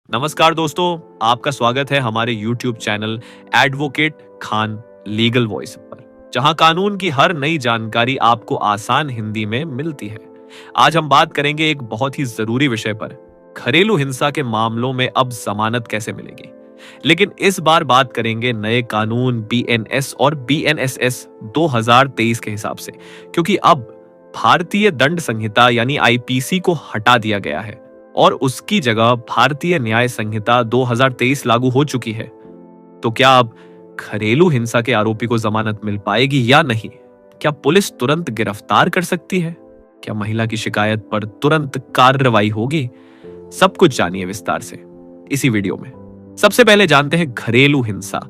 नमस्कार दोस्तों, आपका स्वागत है हमारे YouTube channel advocate Khan legal voice पर, जहां कानून की हर नई जानकारी आपको आसान हिंदी में मिलती है। आज हम बात करेंगे एक बहुत ही जरूरी विषय पर, घरेलू हिंसा के मामलों में अब जमानत कैसे मिलेगी। लेकिन इस बार बात करेंगे नए कानून BNS और BNSS 2023 के हिसाब से, क्योंकि अब भारतीय दंड संहिता यानी IPC को हटा दिया गया है और उसकी जगह भारतीय न्याय संहिता 2023 लागू हो चुकी है। तो क्या अब घरेलू हिंसा के आरोपी को जमानत मिल पाएगी या नहीं? क्या पुलिस तुरंत गिरफ्तार कर सकती है? क्या महिला की शिकायत पर तुरंत कार्रवाई होगी? सब कुछ जानिए विस्तार से इसी वीडियो में। सबसे पहले जानते हैं घरेलू हिंसा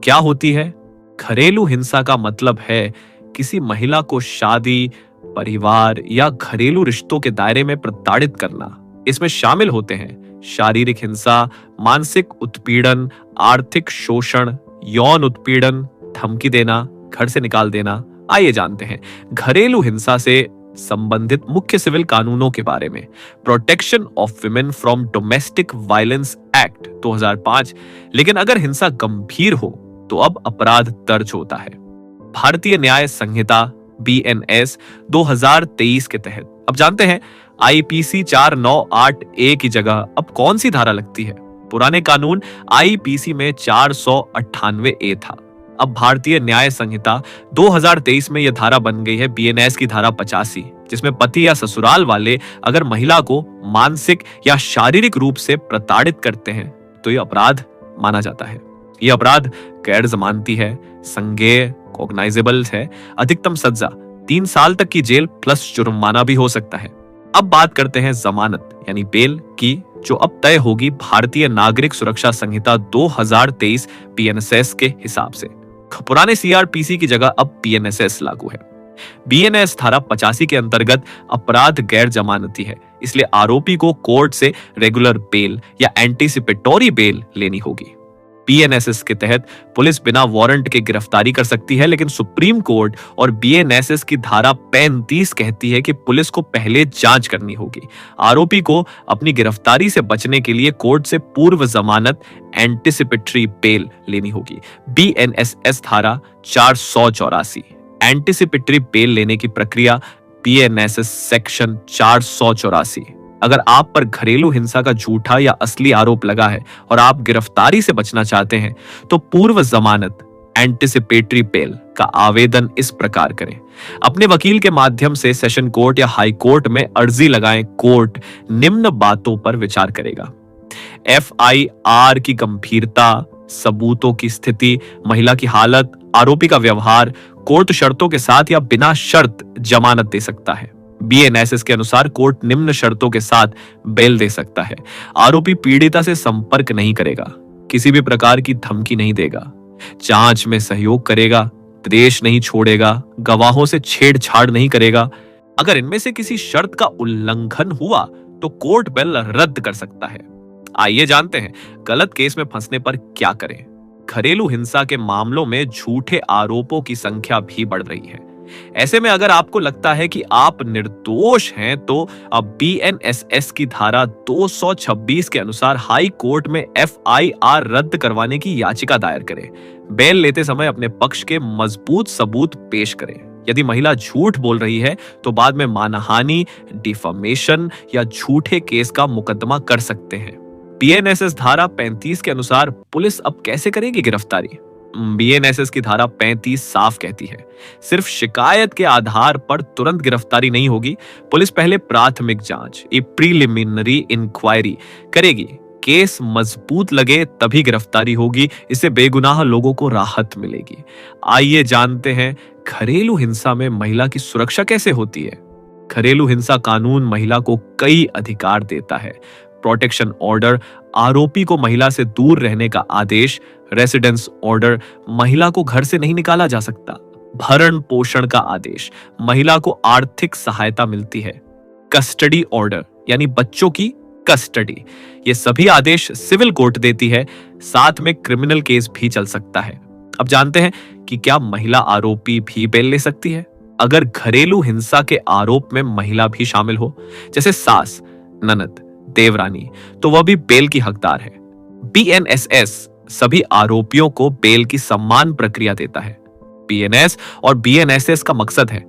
क्या होती है। घरेलू हिंसा का मतलब है किसी महिला को शादी, परिवार या घरेलू रिश्तों के दायरे में प्रताड़ित करना। इसमें शामिल होते हैं शारीरिक हिंसा, मानसिक उत्पीड़न, आर्थिक शोषण, यौन उत्पीड़न, धमकी देना, घर से निकाल देना। आइए जानते हैं घरेलू हिंसा से संबंधित मुख्य सिविल कानूनों के बारे में। Protection of women from domestic violence act 2005। लेकिन अगर हिंसा गंभीर हो तो अब अपराध दर्ज होता है। भारतीय न्याय संहिता BNS 2023 के तहत अब जानते हैं IPC 4981 की जगह अब कौन सी धारा लगती है। पुराने कानून IPC में 498A था। अब भारतीय न्याय संहिता 2023 में यह धारा बन गई है BNS की धारा 85, जिसमें पति या ससुराल वाले अगर महिला को मानसिक या शारीरिक रूप से प्रताड़ित करते हैं तो यह अपराध माना जाता है। यह अपराध गैर जमानती है, संज्ञेय, कॉग्नाइजेबल है। अधिकतम सजा 3 साल तक की जेल प्लस जुर्माना भी हो सकता है। अब बात करते हैं जमानत यानी बेल की, जो अब तय होगी भारतीय नागरिक सुरक्षा संहिता 2023 BNSS के हिसाब से। पुराने CRPC की जगह अब BNSS लागू है। BNS धारा 85 के अंतर्गत अपराध गैर जमानती है, इसलिए आरोपी को कोर्ट से रेगुलर बेल या एंटीसिपेटोरी बेल लेनी होगी। BNSS के तहत पुलिस बिना वारंट के गिरफ्तारी कर सकती है, लेकिन सुप्रीम कोर्ट और BNSS की धारा 35 कहती है कि पुलिस को पहले जांच करनी होगी। आरोपी को अपनी गिरफ्तारी से बचने के लिए कोर्ट से पूर्व जमानत एंटीसिपेटरी बेल लेनी होगी। BNSS धारा 484। एंटीसिपेटरी बेल लेने की प्रक्रिया BNSS सेक्शन 484। अगर आप पर घरेलू हिंसा का झूठा या असली आरोप लगा है और आप गिरफ्तारी से बचना चाहते हैं तो पूर्व जमानत एंटीसिपेटरी बेल का आवेदन इस प्रकार करें। अपने वकील के माध्यम से सेशन कोर्ट या हाई कोर्ट में अर्जी लगाएं। कोर्ट निम्न बातों पर विचार करेगा: FIR की गंभीरता, सबूतों की स्थिति, महिला की हालत, आरोपी का व्यवहार। कोर्ट शर्तों के साथ या बिना शर्त जमानत दे सकता है। BNSS के अनुसार कोर्ट निम्न शर्तों के साथ बेल दे सकता है: आरोपी पीड़िता से संपर्क नहीं करेगा, किसी भी प्रकार की धमकी नहीं देगा, जांच में सहयोग करेगा, देश नहीं छोड़ेगा, गवाहों से छेड़छाड़ नहीं करेगा। अगर इनमें से किसी शर्त का उल्लंघन हुआ तो कोर्ट बेल रद्द कर सकता है। आइए जानते हैं गलत केस में फंसने पर क्या करें। घरेलू हिंसा के मामलों में झूठे आरोपों की संख्या भी बढ़ रही है। ऐसे में अगर आपको लगता है कि आप निर्दोष हैं तो अब BNSS की धारा 226 के अनुसार हाई कोर्ट में FIR रद्द करवाने की याचिका दायर करें। बेल लेते समय अपने पक्ष के मजबूत सबूत पेश करें। यदि महिला झूठ बोल रही है तो बाद में मानहानि, डिफेमेशन या झूठे केस का मुकदमा कर सकते हैं। BNSS धारा 35 के अनुसार पुलिस अब कैसे करेगी गिरफ्तारी? BNSS की धारा 35 साफ कहती है सिर्फ शिकायत के आधार पर तुरंत गिरफ्तारी नहीं होगी। पुलिस पहले प्राथमिक जांच, प्रीलिमिनरी इंक्वायरी करेगी। केस मजबूत लगे तभी गिरफ्तारी होगी। इससे बेगुनाह लोगों को राहत मिलेगी। आइए जानते हैं घरेलू हिंसा में महिला की सुरक्षा कैसे होती है। घरेलू हिंसा कानून महिला को कई अधिकार देता है। प्रोटेक्शन ऑर्डर, आरोपी को महिला से दूर रहने का आदेश। रेसिडेंस ऑर्डर, महिला को घर से नहीं निकाला जा सकता। भरण पोषण का आदेश, महिला को आर्थिक सहायता मिलती है। कस्टडी ऑर्डर यानी बच्चों की कस्टडी, ये सभी आदेश सिविल कोर्ट देती है। साथ में क्रिमिनल केस भी चल सकता है। अब जानते हैं कि क्या महिला आरोपी भी बेल ले सकती है अगर घरेलू हिंसा के आरोप में महिला भी शामिल हो, जैसे सास, ननद, देवरानी, तो वह भी बेल की हकदार है। बीएनएसएस सभी आरोपियों को बेल की समान प्रक्रिया देता है। बीएनएस और बीएनएसएस का मकसद है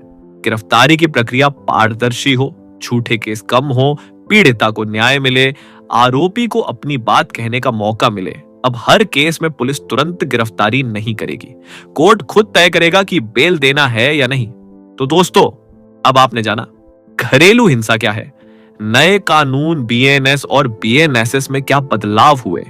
गिरफ्तारी की प्रक्रिया पारदर्शी हो, झूठे केस कम हो, पीड़िता को न्याय मिले, आरोपी को अपनी बात कहने का मौका मिले। अब हर केस में पुलिस तुरंत गिरफ्तारी नहीं करेगी, कोर्ट खुद तय करेगा कि बेल देना है या नहीं। तो दोस्तों, अब आपने जाना घरेलू हिंसा क्या है, नए कानून बीएनएस और बीएनएसएस में क्या बदलाव हुए,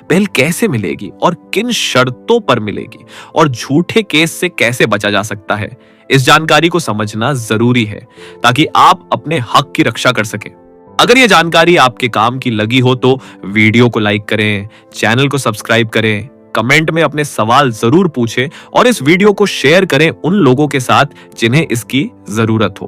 बेल कैसे मिलेगी और किन शर्तों पर मिलेगी, और झूठे केस से कैसे बचा जा सकता है। इस जानकारी को समझना जरूरी है ताकि आप अपने हक की रक्षा कर सकें। अगर यह जानकारी आपके काम की लगी हो तो वीडियो को लाइक करें, चैनल को सब्सक्राइब करें, कमेंट में अपने सवाल जरूर पूछें और इस वीडियो को शेयर करें उन लोगों के साथ जिन्हें इसकी जरूरत हो।